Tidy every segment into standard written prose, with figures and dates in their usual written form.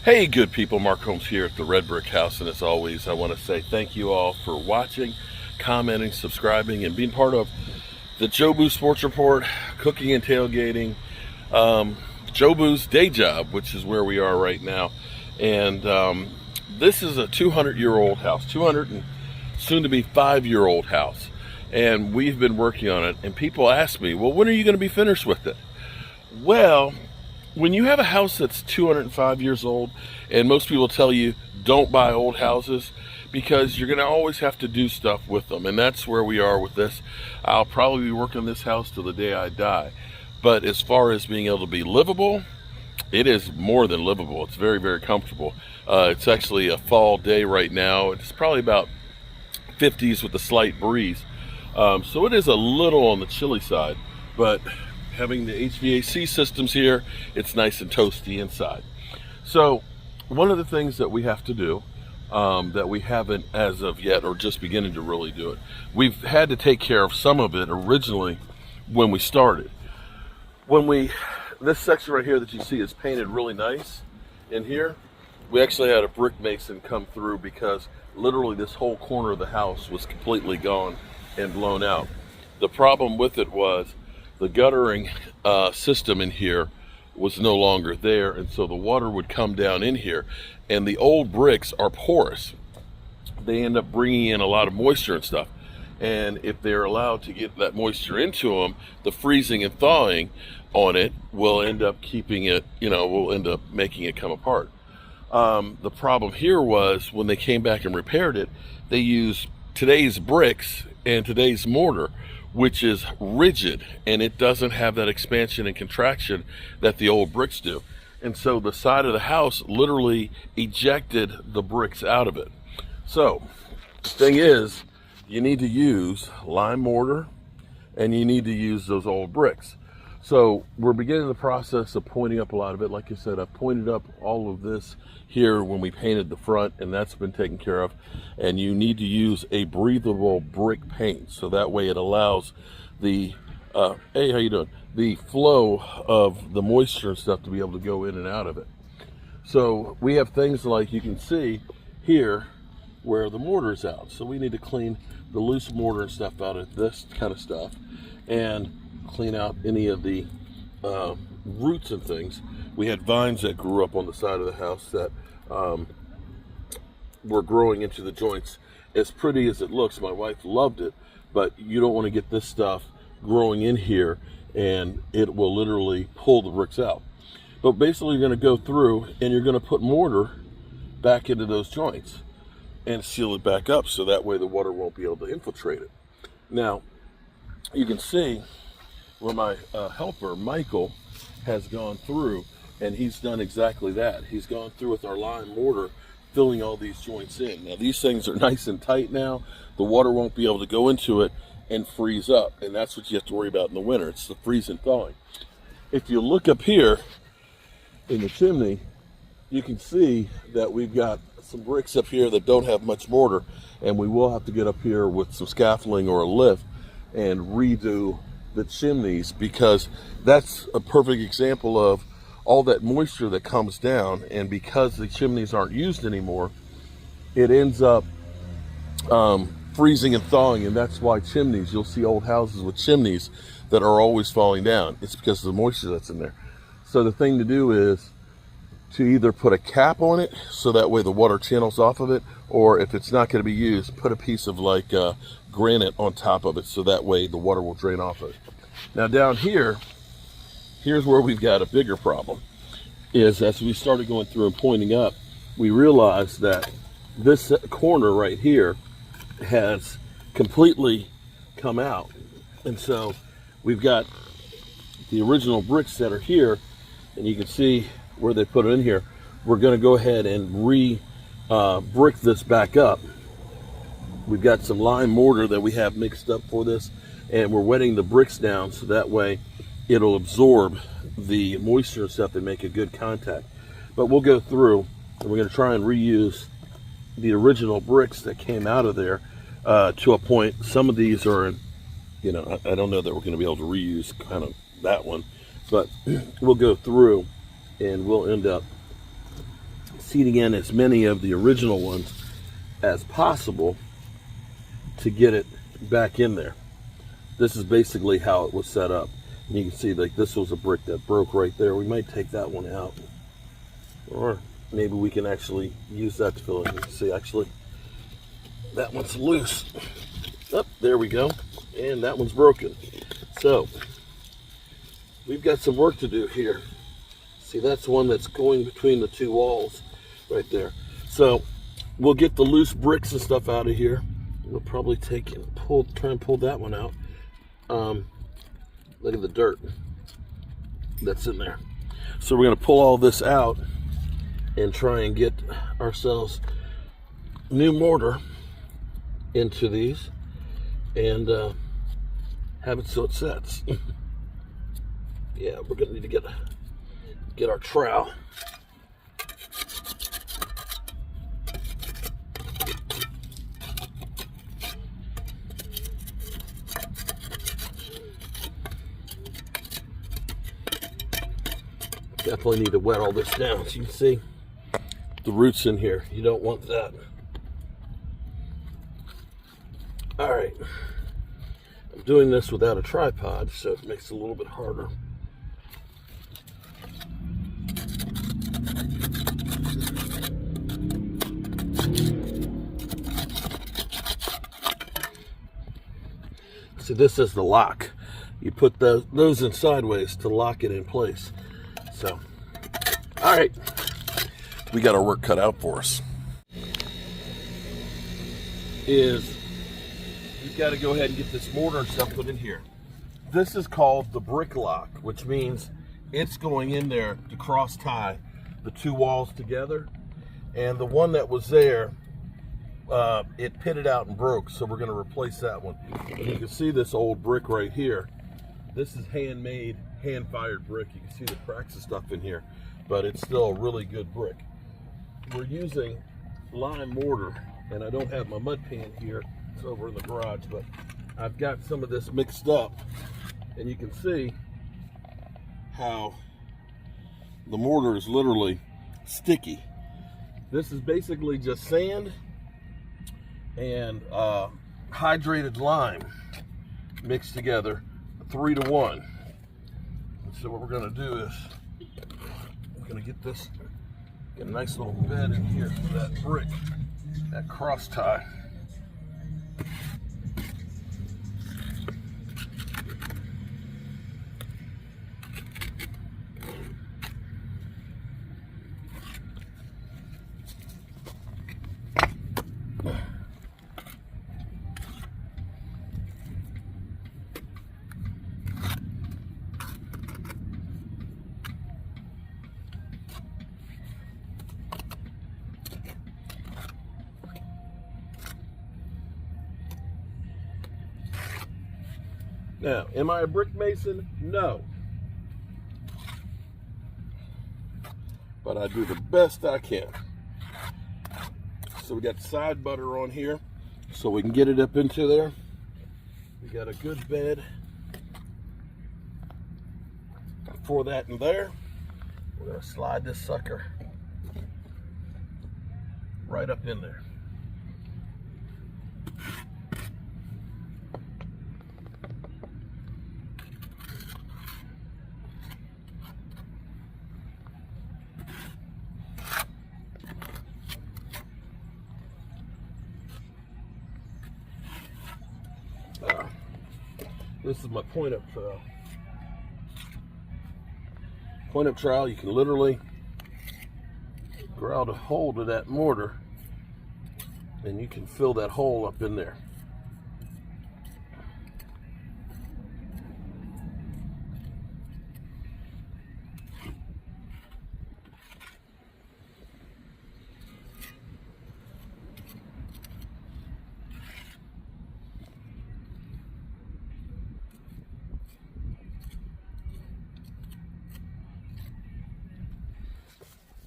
Hey, good people, Mark Holmes here at the Red Brick House, and as always, I want to say thank you all for watching, commenting, subscribing, and being part of the Jobu Sports Report, cooking and tailgating, Jobu's day job, which is where we are right now. And this is a 200-year-old house, 200 and soon to be 5-year-old house, and we've been working on it. And people ask me, well, when are you going to be finished with it? Well, when you have a house that's 205 years old, and most people tell you don't buy old houses because you're going to always have to do stuff with them, and that's where we are with this. I'll probably be working on this house till the day I die. But as far as being able to be livable, it is more than livable. It's very, very comfortable. It's actually a fall day right now. It's probably about 50s with a slight breeze. So it is a little on the chilly side, but having the HVAC systems here, it's nice and toasty inside. So one of the things that we have to do that we haven't as of yet, or just beginning to really do it, we've had to take care of some of it originally when we started. This section right here that you see is painted really nice in here. We actually had a brick mason come through because literally this whole corner of the house was completely gone and blown out. The problem with it was the guttering system in here was no longer there, and so the water would come down in here, and the old bricks are porous. They end up bringing in a lot of moisture and stuff, and if they're allowed to get that moisture into them, the freezing and thawing on it will end up keeping it, will end up making it come apart. The problem here was when they came back and repaired it, they used today's bricks and today's mortar, which is rigid, and it doesn't have that expansion and contraction that the old bricks do. And so the side of the house literally ejected the bricks out of it. So the thing is, you need to use lime mortar and you need to use those old bricks. So we're beginning the process of pointing up a lot of it. Like I said, I've pointed up all of this here when we painted the front, and that's been taken care of. And you need to use a breathable brick paint, so that way it allows the hey, how you doing? The flow of the moisture and stuff to be able to go in and out of it. So we have things like you can see here where the mortar's out. So we need to clean the loose mortar and stuff out of this kind of stuff, and clean out any of the roots and things. We had vines that grew up on the side of the house that were growing into the joints. As pretty as it looks, my wife loved it, but you don't want to get this stuff growing in here, and it will literally pull the bricks out. But basically you're going to go through and you're going to put mortar back into those joints and seal it back up, so that way the water won't be able to infiltrate it. Now you can see where my helper Michael has gone through, and he's done exactly that. He's gone through with our lime mortar, filling all these joints in. Now these things are nice and tight now. The water won't be able to go into it and freeze up, and that's what you have to worry about in the winter. It's the freeze and thawing. If you look up here in the chimney, you can see that we've got some bricks up here that don't have much mortar, and we will have to get up here with some scaffolding or a lift and redo the chimneys, because that's a perfect example of all that moisture that comes down, and because the chimneys aren't used anymore, it ends up freezing and thawing. And that's why chimneys, you'll see old houses with chimneys that are always falling down. It's because of the moisture that's in there. So the thing to do is to either put a cap on it so that way the water channels off of it, or if it's not going to be used, put a piece of granite on top of it, so that way the water will drain off of it. Now down here, here's where we've got a bigger problem, is as we started going through and pointing up, we realized that this corner right here has completely come out. And so we've got the original bricks that are here, and you can see where they put it in here. We're going to go ahead and brick this back up. We've got some lime mortar that we have mixed up for this, and we're wetting the bricks down so that way it'll absorb the moisture and stuff and make a good contact. But we'll go through and we're going to try and reuse the original bricks that came out of there to a point. Some of these are in, I don't know that we're going to be able to reuse kind of that one, but we'll go through and we'll end up seating in as many of the original ones as possible to get it back in there. This is basically how it was set up. And you can see like this was a brick that broke right there. We might take that one out, or maybe we can actually use that to fill in. You can see actually that one's loose. Oh, there we go. And that one's broken. So we've got some work to do here. See, that's one that's going between the two walls right there. So we'll get the loose bricks and stuff out of here. We'll probably try and pull that one out. Look at the dirt that's in there. So we're going to pull all this out and try and get ourselves new mortar into these and have it so it sets. Yeah, we're going to need to get our trowel. Definitely need to wet all this down. So you can see the roots in here. You don't want that. All right. I'm doing this without a tripod, so it makes it a little bit harder. See, this is the lock. You put those in sideways to lock it in place. So, all right, we got our work cut out for us. You've got to go ahead and get this mortar and stuff put in here. This is called the brick lock, which means it's going in there to cross tie the two walls together. And the one that was there, it pitted out and broke, so we're going to replace that one. And you can see this old brick right here. This is handmade, hand-fired brick. You can see the cracks and stuff in here, but it's still a really good brick. We're using lime mortar, and I don't have my mud pan here. It's over in the garage, but I've got some of this mixed up, and you can see how the mortar is literally sticky. This is basically just sand and hydrated lime mixed together, 3 to 1. So what we're going to do is we're going to get a nice little bed in here for that brick, that cross tie. Now, am I a brick mason? No. But I do the best I can. So we got side butter on here so we can get it up into there. We got a good bed for that in there. We're going to slide this sucker right up in there. This is my point-up trowel. Point-up trowel, you can literally grout a hole to that mortar and you can fill that hole up in there.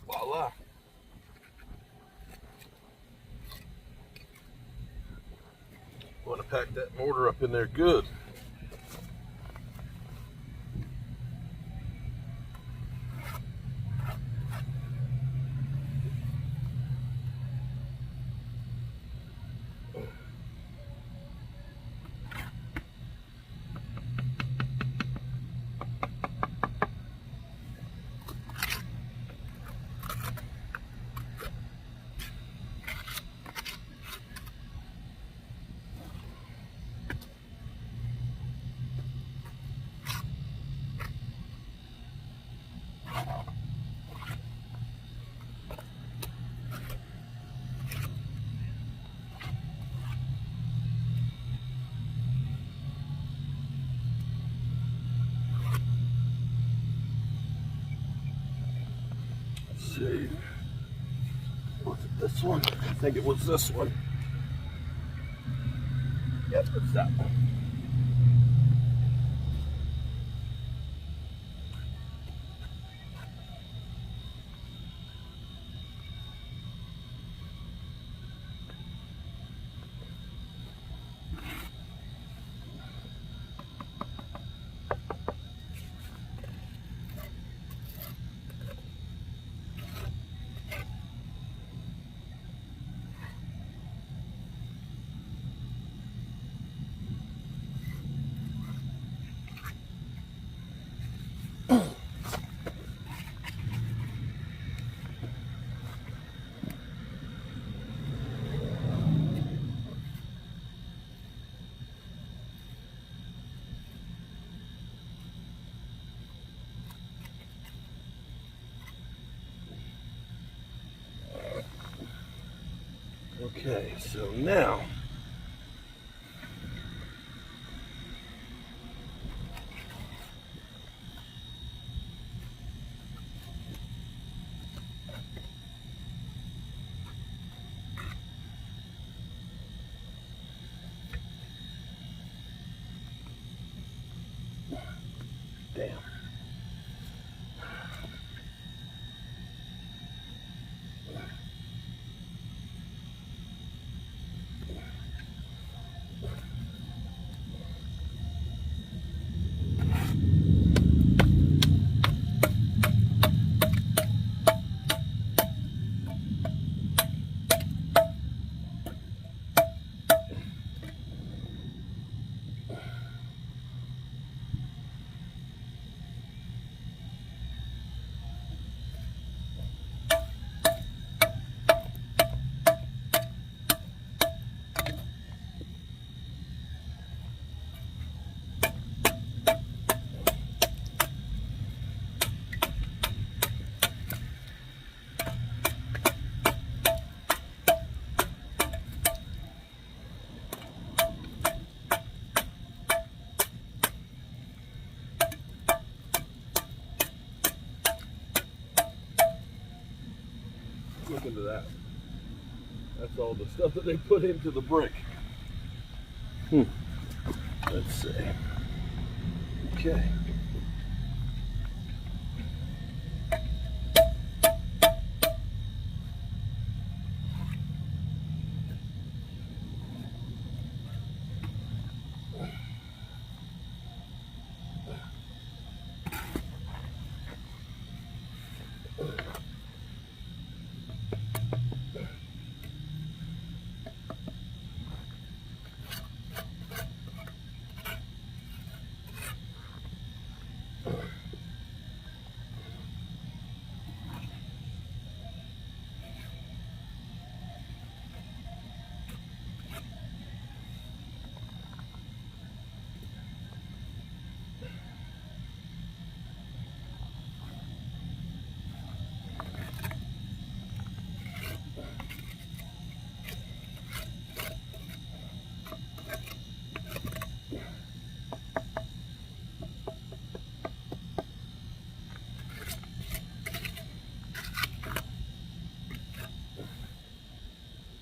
Voila. Want to pack that mortar up in there good. see. Was it this one? I think it was this one. Yep, it's that one. Okay, so now damn. Look into that. That's all the stuff that they put into the brick. Let's see. Okay.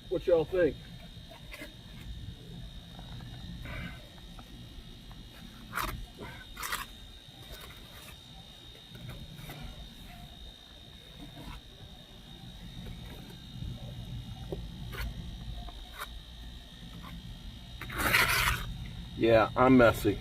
What y'all think? Yeah, I'm messy.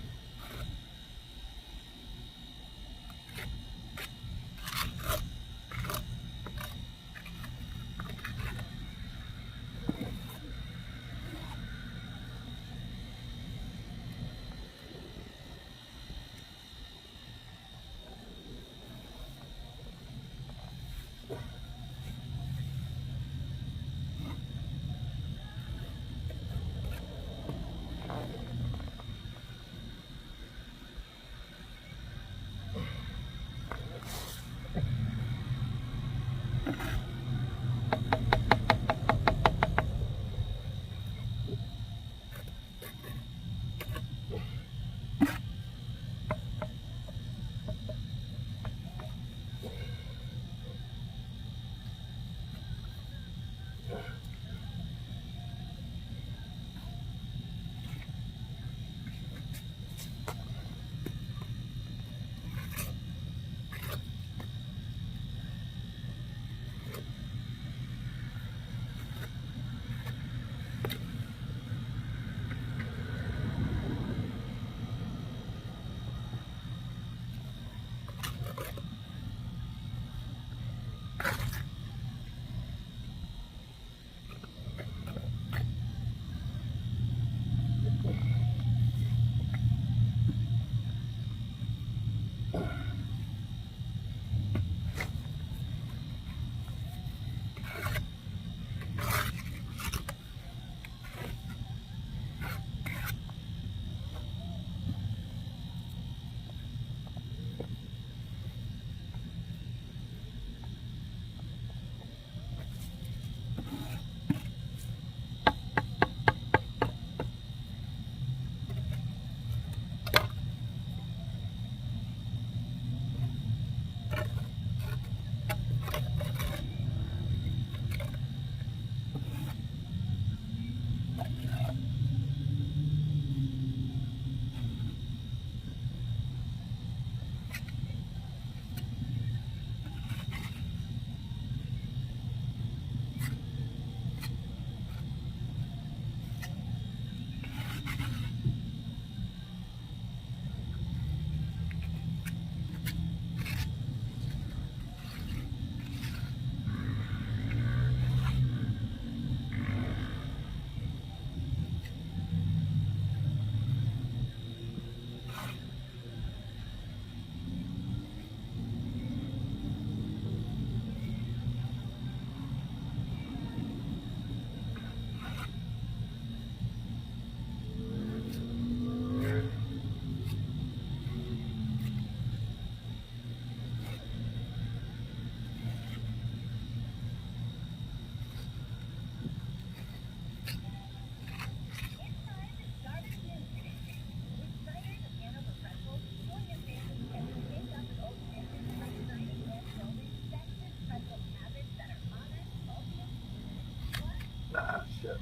Ah, shit.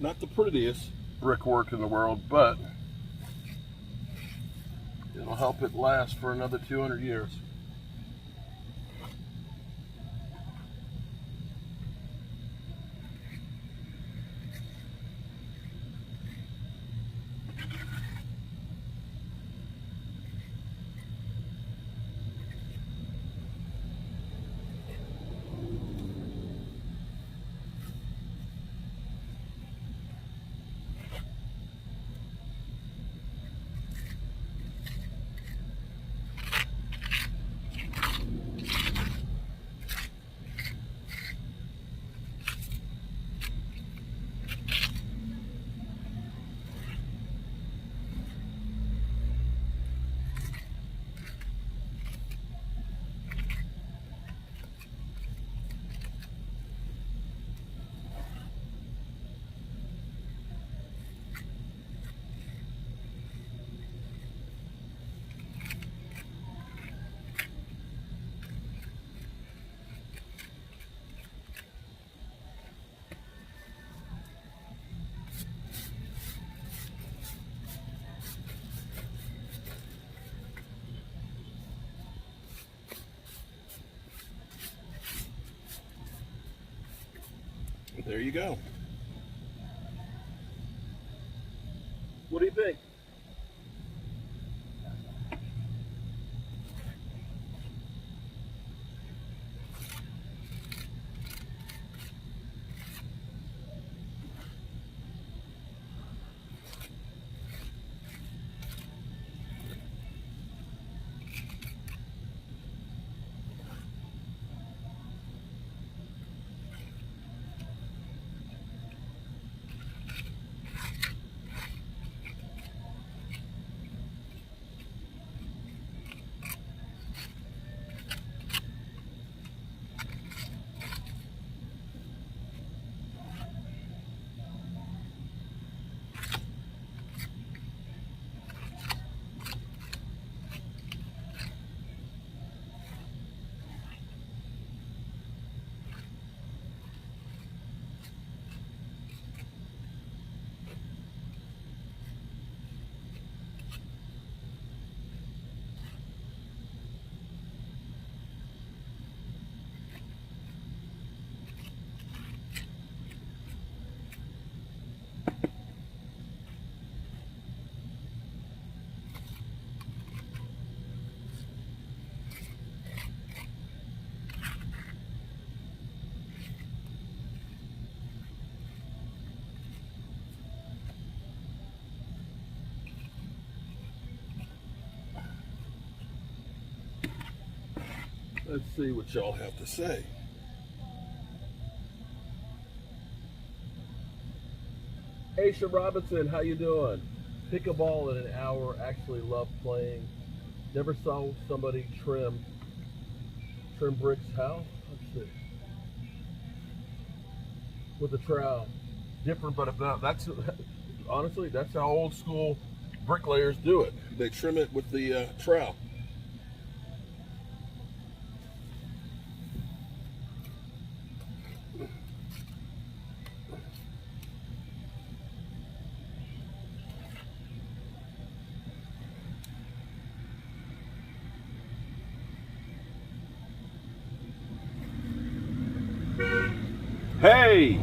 Not the prettiest brickwork in the world, but it'll help it last for another 200 years. There you go. What do you think? Let's see what y'all have to say. Aisha Robinson, how you doing? Pickleball in an hour. Actually love playing. Never saw somebody trim bricks. How? Let's see. With a trowel. Different, but about that's honestly that's how old school bricklayers do it. They trim it with the trowel. Hey!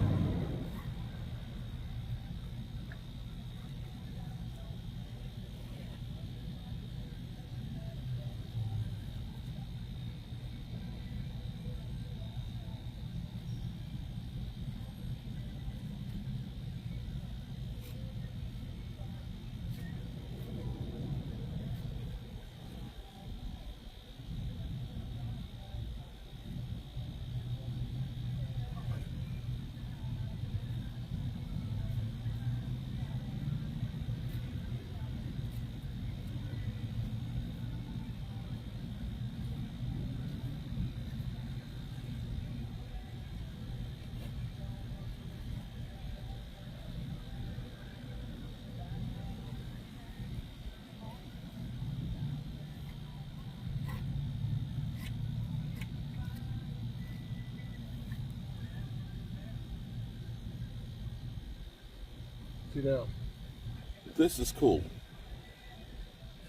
See now, this is cool.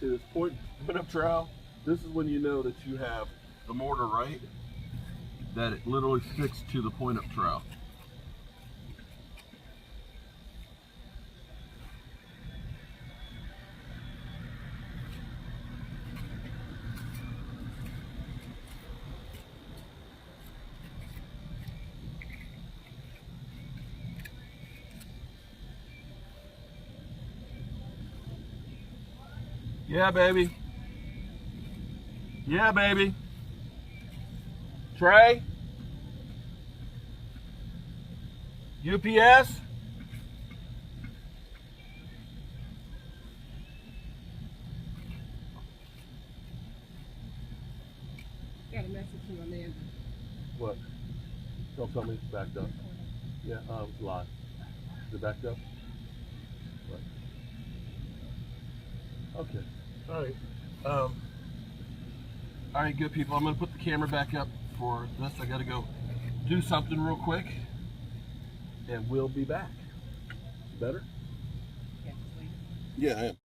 See this point up trowel? This is when you know that you have the mortar right, that it literally sticks to the point up trowel. Yeah, baby. Yeah, baby. Trey? UPS? Got a message from Amanda. What? Don't tell me it's backed up. Yeah, it's live. Is it backed up? What? Okay. All right. All right, good people. I'm going to put the camera back up for this. I got to go do something real quick, and we'll be back. Better? Yeah, please. Yeah, I am.